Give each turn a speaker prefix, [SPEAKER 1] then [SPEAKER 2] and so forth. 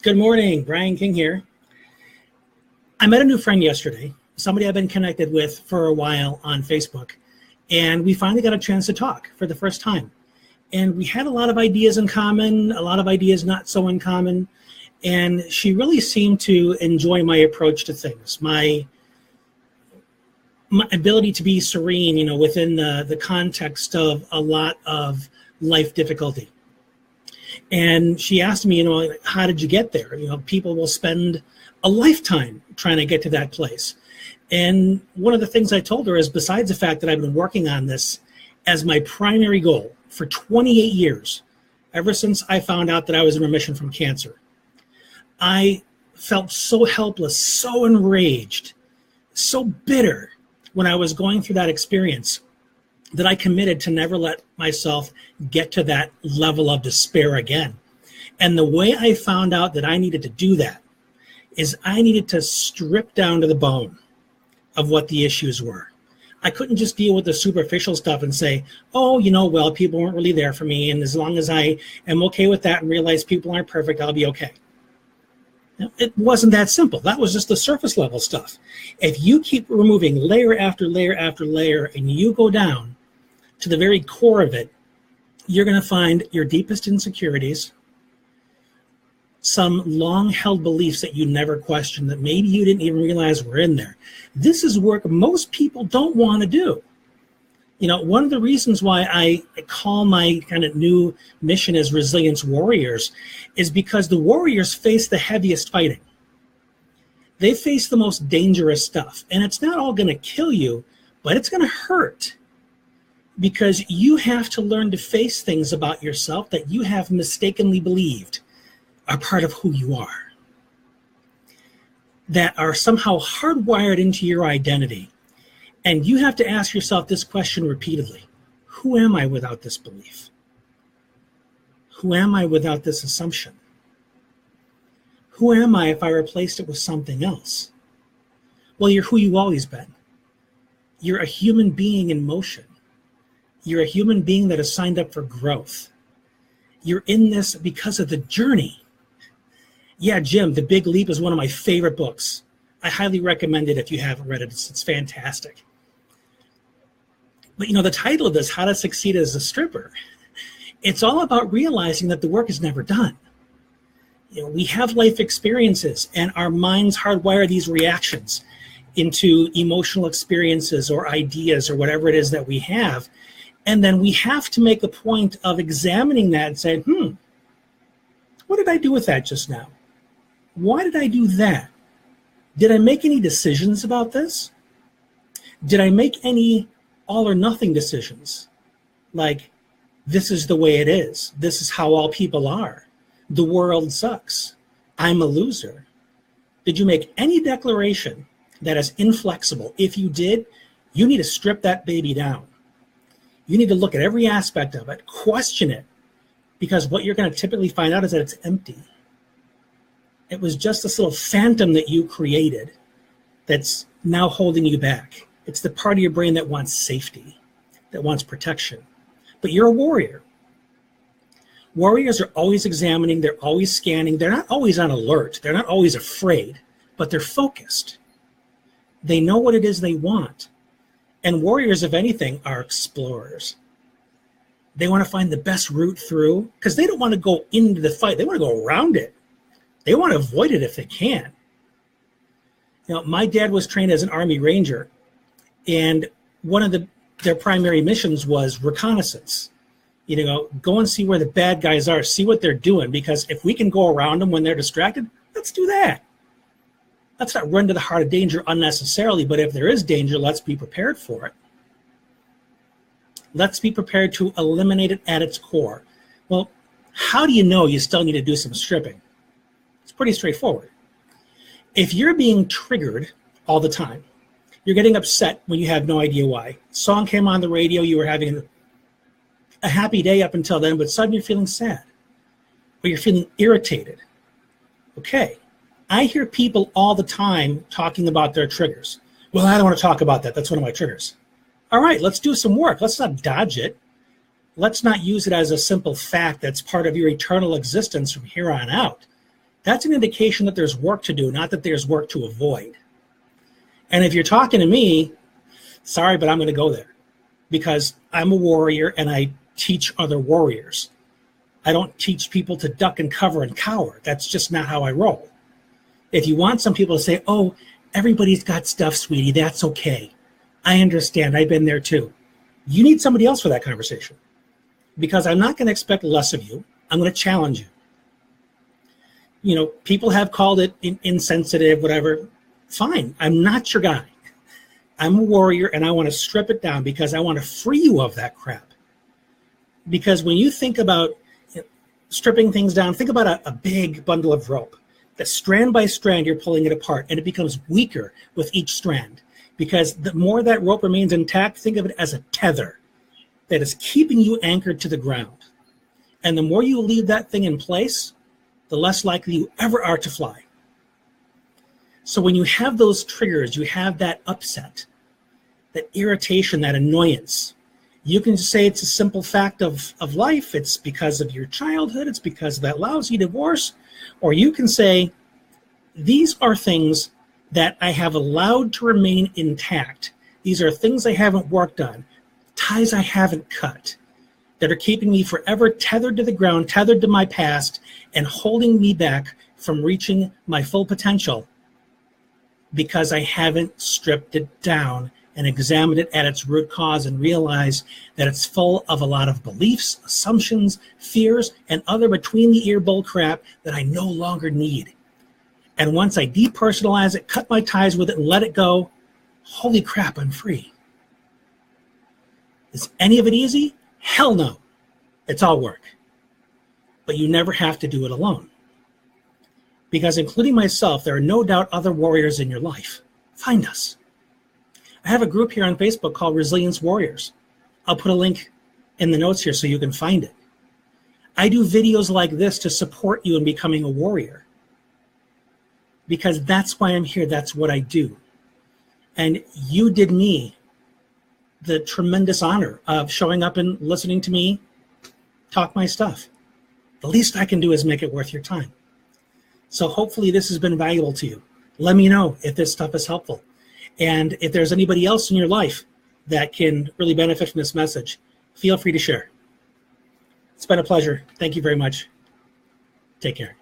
[SPEAKER 1] Good morning, Brian King here. I met a new friend yesterday, somebody I've been connected with for a while on Facebook, and we finally got a chance to talk for the first time. And we had a lot of ideas in common, a lot of ideas not so in common, and she really seemed to enjoy my approach to things, my ability to be serene, within the context of a lot of life difficulty. And she asked me, how did you get there? People will spend a lifetime trying to get to that place. And one of the things I told her is, besides the fact that I've been working on this as my primary goal for 28 years, ever since I found out that I was in remission from cancer, I felt so helpless, so enraged, so bitter when I was going through that experience that I committed to never let myself get to that level of despair again. And the way I found out that I needed to do that is I needed to strip down to the bone of what the issues were. I couldn't just deal with the superficial stuff and say, people weren't really there for me, and as long as I am okay with that and realize people aren't perfect, I'll be okay. It wasn't that simple. That was just the surface level stuff. If you keep removing layer after layer after layer and you go down to the very core of it, you're going to find your deepest insecurities, some long-held beliefs that you never questioned that maybe you didn't even realize were in there. This is work most people don't want to do. One of the reasons why I call my kind of new mission as Resilience Warriors is because the warriors face the heaviest fighting. They face the most dangerous stuff. And it's not all going to kill you, but it's going to hurt. Because you have to learn to face things about yourself that you have mistakenly believed are part of who you are, that are somehow hardwired into your identity. And you have to ask yourself this question repeatedly. Who am I without this belief? Who am I without this assumption? Who am I if I replaced it with something else? Well, you're who you've always been. You're a human being in motion. You're a human being that has signed up for growth. You're in this because of the journey. Yeah, Jim, The Big Leap is one of my favorite books. I highly recommend it if you haven't read it. It's fantastic. But the title of this, How to Succeed as a Stripper, it's all about realizing that the work is never done. We have life experiences and our minds hardwire these reactions into emotional experiences or ideas or whatever it is that we have. And then we have to make a point of examining that and saying, what did I do with that just now? Why did I do that? Did I make any decisions about this? Did I make any all or nothing decisions? Like, this is the way it is. This is how all people are. The world sucks. I'm a loser. Did you make any declaration that is inflexible? If you did, you need to strip that baby down. You need to look at every aspect of it, question it, because what you're going to typically find out is that it's empty. It was just this little phantom that you created that's now holding you back. It's the part of your brain that wants safety, that wants protection. But you're a warrior. Warriors are always examining, they're always scanning, they're not always on alert, they're not always afraid, but they're focused. They know what it is they want. And warriors, if anything, are explorers. They want to find the best route through, because they don't want to go into the fight. They want to go around it. They want to avoid it if they can. My dad was trained as an Army Ranger, and one of their primary missions was reconnaissance. Go and see where the bad guys are, see what they're doing, because if we can go around them when they're distracted, let's do that. Let's not run to the heart of danger unnecessarily, but if there is danger, let's be prepared for it. Let's be prepared to eliminate it at its core. Well, how do you know you still need to do some stripping? It's pretty straightforward. If you're being triggered all the time, you're getting upset when you have no idea why. Song came on the radio, you were having a happy day up until then, but suddenly you're feeling sad, or you're feeling irritated. Okay. I hear people all the time talking about their triggers. Well, I don't want to talk about that. That's one of my triggers. All right, let's do some work. Let's not dodge it. Let's not use it as a simple fact that's part of your eternal existence from here on out. that's an indication that there's work to do, not that there's work to avoid. And if you're talking to me, sorry, but I'm going to go there because I'm a warrior and I teach other warriors. I don't teach people to duck and cover and cower. That's just not how I roll. If you want some people to say, oh, everybody's got stuff, sweetie, that's okay. I understand. I've been there too. You need somebody else for that conversation because I'm not going to expect less of you. I'm going to challenge you. You know, people have called it insensitive, whatever. Fine. I'm not your guy. I'm a warrior and I want to strip it down because I want to free you of that crap. Because when you think about stripping things down, think about a big bundle of rope. That strand by strand, you're pulling it apart and it becomes weaker with each strand. Because the more that rope remains intact, think of it as a tether that is keeping you anchored to the ground. And the more you leave that thing in place, the less likely you ever are to fly. So when you have those triggers, you have that upset, that irritation, that annoyance, you can say it's a simple fact of life. It's because of your childhood. It's because of that lousy divorce. Or you can say, these are things that I have allowed to remain intact. These are things I haven't worked on, ties I haven't cut, that are keeping me forever tethered to the ground, tethered to my past, and holding me back from reaching my full potential because I haven't stripped it down and examined it at its root cause and realized that it's full of a lot of beliefs, assumptions, fears, and other between-the-ear bull crap that I no longer need. And once I depersonalize it, cut my ties with it, and let it go, holy crap, I'm free. Is any of it easy? Hell no. It's all work. But you never have to do it alone. Because including myself, there are no doubt other warriors in your life. Find us. I have a group here on Facebook called Resilience Warriors. I'll put a link in the notes here so you can find it. I do videos like this to support you in becoming a warrior. Because that's why I'm here. That's what I do. And you did me the tremendous honor of showing up and listening to me talk my stuff. The least I can do is make it worth your time. So hopefully this has been valuable to you. Let me know if this stuff is helpful. And if there's anybody else in your life that can really benefit from this message, feel free to share. It's been a pleasure. Thank you very much. Take care.